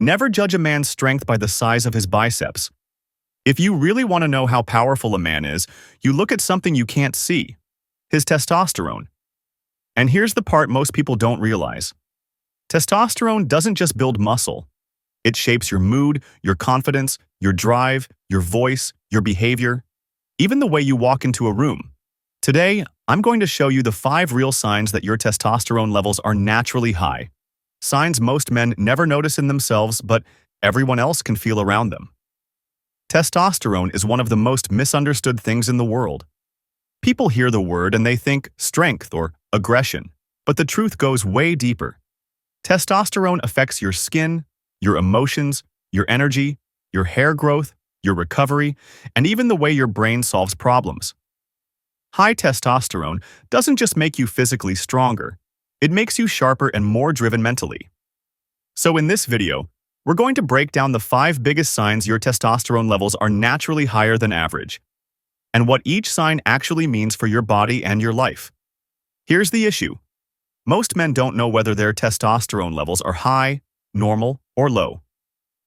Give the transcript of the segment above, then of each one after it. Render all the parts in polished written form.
Never judge a man's strength by the size of his biceps. If you really want to know how powerful a man is, you look at something you can't see: his testosterone. And here's the part most people don't realize. Testosterone doesn't just build muscle. It shapes your mood, your confidence, your drive, your voice, your behavior, even the way you walk into a room. Today, I'm going to show you the 5 real signs that your testosterone levels are naturally high. Signs most men never notice in themselves, but everyone else can feel around them. Testosterone is one of the most misunderstood things in the world. People hear the word and they think strength or aggression, but the truth goes way deeper. Testosterone affects your skin, your emotions, your energy, your hair growth, your recovery, and even the way your brain solves problems. High testosterone doesn't just make you physically stronger, it makes you sharper and more driven mentally. So in this video, we're going to break down the 5 biggest signs your testosterone levels are naturally higher than average, and what each sign actually means for your body and your life. Here's the issue. Most men don't know whether their testosterone levels are high, normal, or low.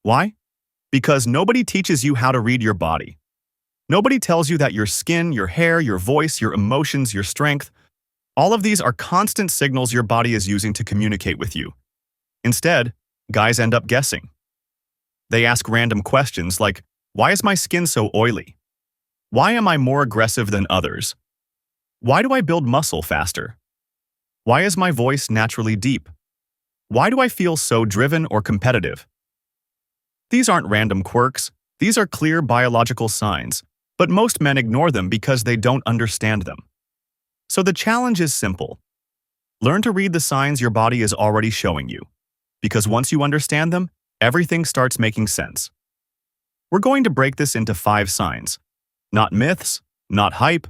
Why? Because nobody teaches you how to read your body. Nobody tells you that your skin, your hair, your voice, your emotions, your strength, all of these are constant signals your body is using to communicate with you. Instead, guys end up guessing. They ask random questions like, why is my skin so oily? Why am I more aggressive than others? Why do I build muscle faster? Why is my voice naturally deep? Why do I feel so driven or competitive? These aren't random quirks, these are clear biological signs, but most men ignore them because they don't understand them. So the challenge is simple. Learn to read the signs your body is already showing you, because once you understand them, everything starts making sense. We're going to break this into 5 signs. Not myths, not hype,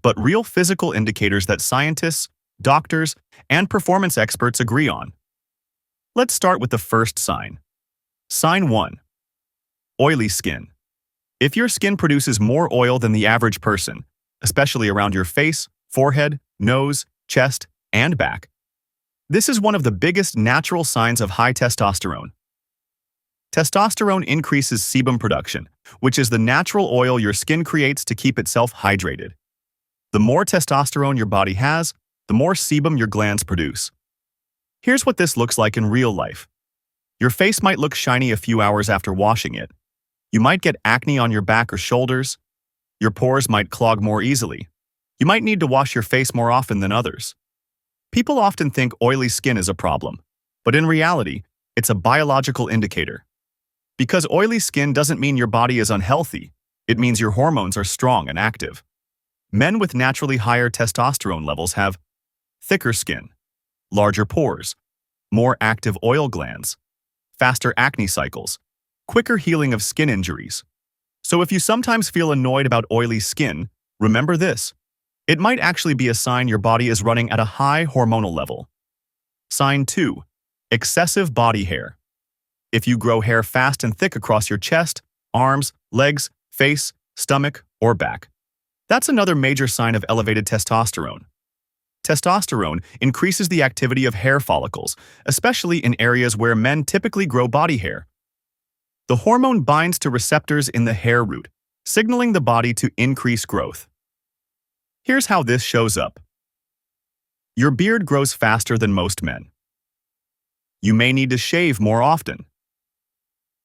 but real physical indicators that scientists, doctors, and performance experts agree on. Let's start with the first sign. Sign 1. Oily skin. If your skin produces more oil than the average person, especially around your face, forehead, nose, chest, and back, this is one of the biggest natural signs of high testosterone. Testosterone increases sebum production, which is the natural oil your skin creates to keep itself hydrated. The more testosterone your body has, the more sebum your glands produce. Here's what this looks like in real life. Your face might look shiny a few hours after washing it. You might get acne on your back or shoulders. Your pores might clog more easily. You might need to wash your face more often than others. People often think oily skin is a problem, but in reality, it's a biological indicator. Because oily skin doesn't mean your body is unhealthy, it means your hormones are strong and active. Men with naturally higher testosterone levels have thicker skin, larger pores, more active oil glands, faster acne cycles, quicker healing of skin injuries. So if you sometimes feel annoyed about oily skin, remember this. It might actually be a sign your body is running at a high hormonal level. Sign 2. Excessive body hair. If you grow hair fast and thick across your chest, arms, legs, face, stomach, or back, that's another major sign of elevated testosterone. Testosterone increases the activity of hair follicles, especially in areas where men typically grow body hair. The hormone binds to receptors in the hair root, signaling the body to increase growth. Here's how this shows up. Your beard grows faster than most men. You may need to shave more often.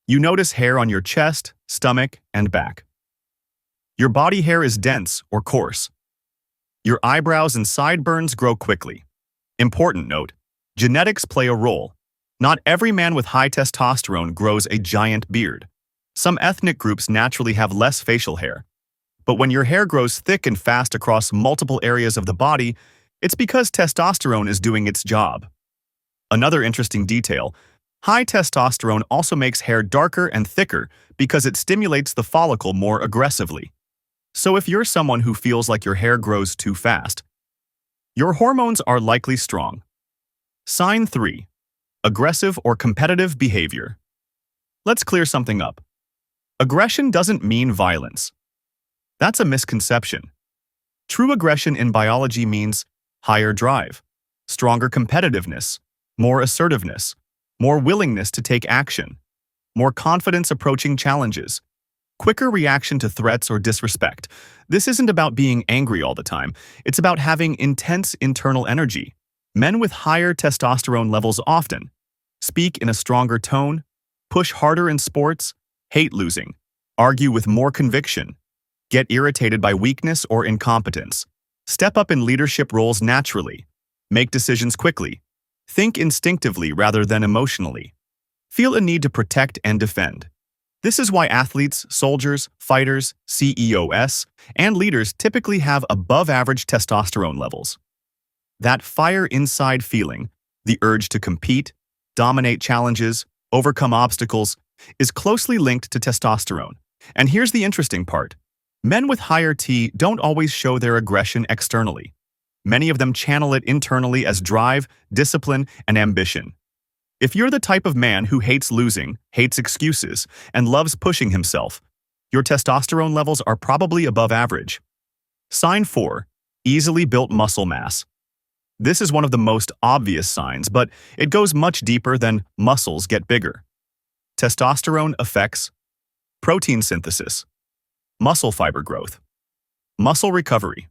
You notice hair on your chest, stomach, and back. Your body hair is dense or coarse. Your eyebrows and sideburns grow quickly. Important note, genetics play a role. Not every man with high testosterone grows a giant beard. Some ethnic groups naturally have less facial hair. But when your hair grows thick and fast across multiple areas of the body, it's because testosterone is doing its job. Another interesting detail, high testosterone also makes hair darker and thicker because it stimulates the follicle more aggressively. So if you're someone who feels like your hair grows too fast, your hormones are likely strong. Sign 3. Aggressive or competitive behavior. Let's clear something up. Aggression doesn't mean violence. That's a misconception. True aggression in biology means higher drive, stronger competitiveness, more assertiveness, more willingness to take action. more confidence approaching challenges, quicker reaction to threats or disrespect. This isn't about being angry all the time. It's about having intense internal energy. Men with higher testosterone levels often speak in a stronger tone, push harder in sports, hate losing, argue with more conviction, get irritated by weakness or incompetence, step up in leadership roles naturally, make decisions quickly, think instinctively rather than emotionally, feel a need to protect and defend. This is why athletes, soldiers, fighters, CEOs, and leaders typically have above-average testosterone levels. That fire inside feeling, the urge to compete, dominate challenges, overcome obstacles, is closely linked to testosterone. And here's the interesting part. Men with higher T don't always show their aggression externally. Many of them channel it internally as drive, discipline, and ambition. If you're the type of man who hates losing, hates excuses, and loves pushing himself, your testosterone levels are probably above average. Sign 4. Easily built muscle mass. This is one of the most obvious signs, but it goes much deeper than muscles get bigger. Testosterone affects protein synthesis, muscle fiber growth, muscle recovery,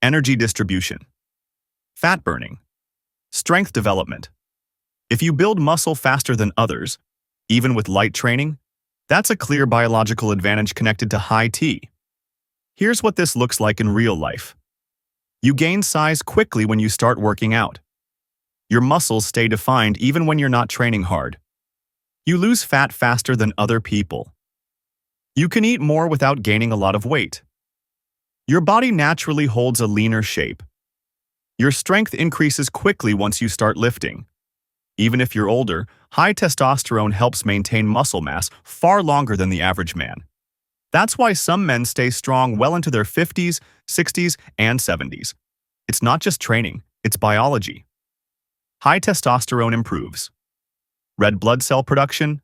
energy distribution, fat burning, strength development. If you build muscle faster than others, even with light training, that's a clear biological advantage connected to high T. Here's what this looks like in real life. You gain size quickly when you start working out. Your muscles stay defined even when you're not training hard. You lose fat faster than other people. You can eat more without gaining a lot of weight. Your body naturally holds a leaner shape. Your strength increases quickly once you start lifting. Even if you're older, high testosterone helps maintain muscle mass far longer than the average man. That's why some men stay strong well into their 50s, 60s, and 70s. It's not just training, it's biology. High testosterone improves red blood cell production,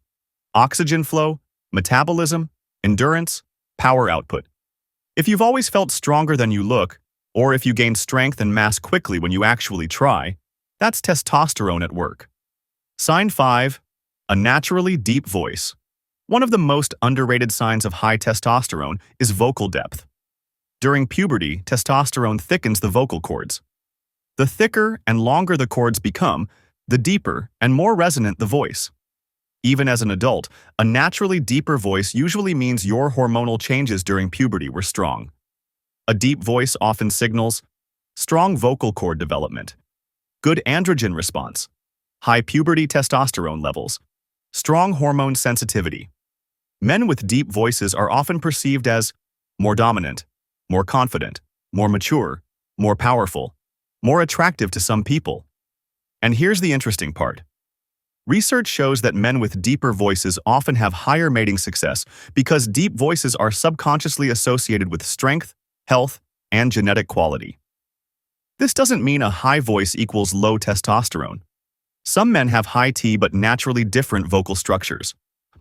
oxygen flow, metabolism, endurance, power output. If you've always felt stronger than you look, or if you gain strength and mass quickly when you actually try, that's testosterone at work. Sign 5. A naturally deep voice. One of the most underrated signs of high testosterone is vocal depth. During puberty, testosterone thickens the vocal cords. The thicker and longer the cords become, the deeper and more resonant the voice. Even as an adult, a naturally deeper voice usually means your hormonal changes during puberty were strong. A deep voice often signals strong vocal cord development, good androgen response, high puberty testosterone levels, strong hormone sensitivity. Men with deep voices are often perceived as more dominant, more confident, more mature, more powerful, more attractive to some people. And here's the interesting part. Research shows that men with deeper voices often have higher mating success because deep voices are subconsciously associated with strength, health, and genetic quality. This doesn't mean a high voice equals low testosterone. Some men have high T but naturally different vocal structures.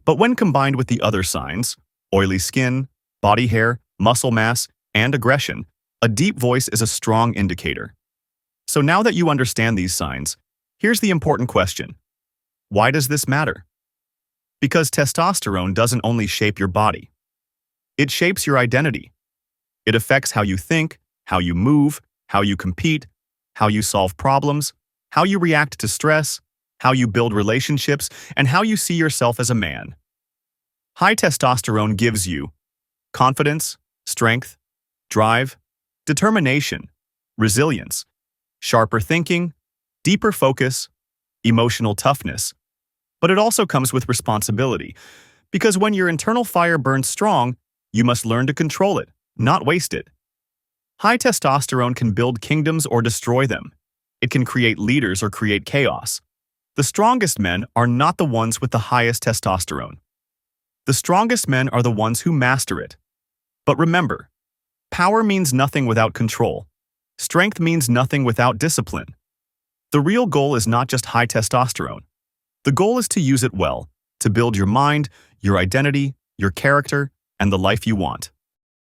But when combined with the other signs, oily skin, body hair, muscle mass, and aggression, a deep voice is a strong indicator. So now that you understand these signs, here's the important question. Why does this matter? Because testosterone doesn't only shape your body. It shapes your identity. It affects how you think, how you move, how you compete, how you solve problems, how you react to stress, how you build relationships, and how you see yourself as a man. High testosterone gives you confidence, strength, drive, determination, resilience, sharper thinking, deeper focus, emotional toughness. But it also comes with responsibility, because when your internal fire burns strong, you must learn to control it, not waste it. High testosterone can build kingdoms or destroy them. It can create leaders or create chaos. The strongest men are not the ones with the highest testosterone. The strongest men are the ones who master it. But remember, power means nothing without control. Strength means nothing without discipline. The real goal is not just high testosterone. The goal is to use it well, to build your mind, your identity, your character, and the life you want.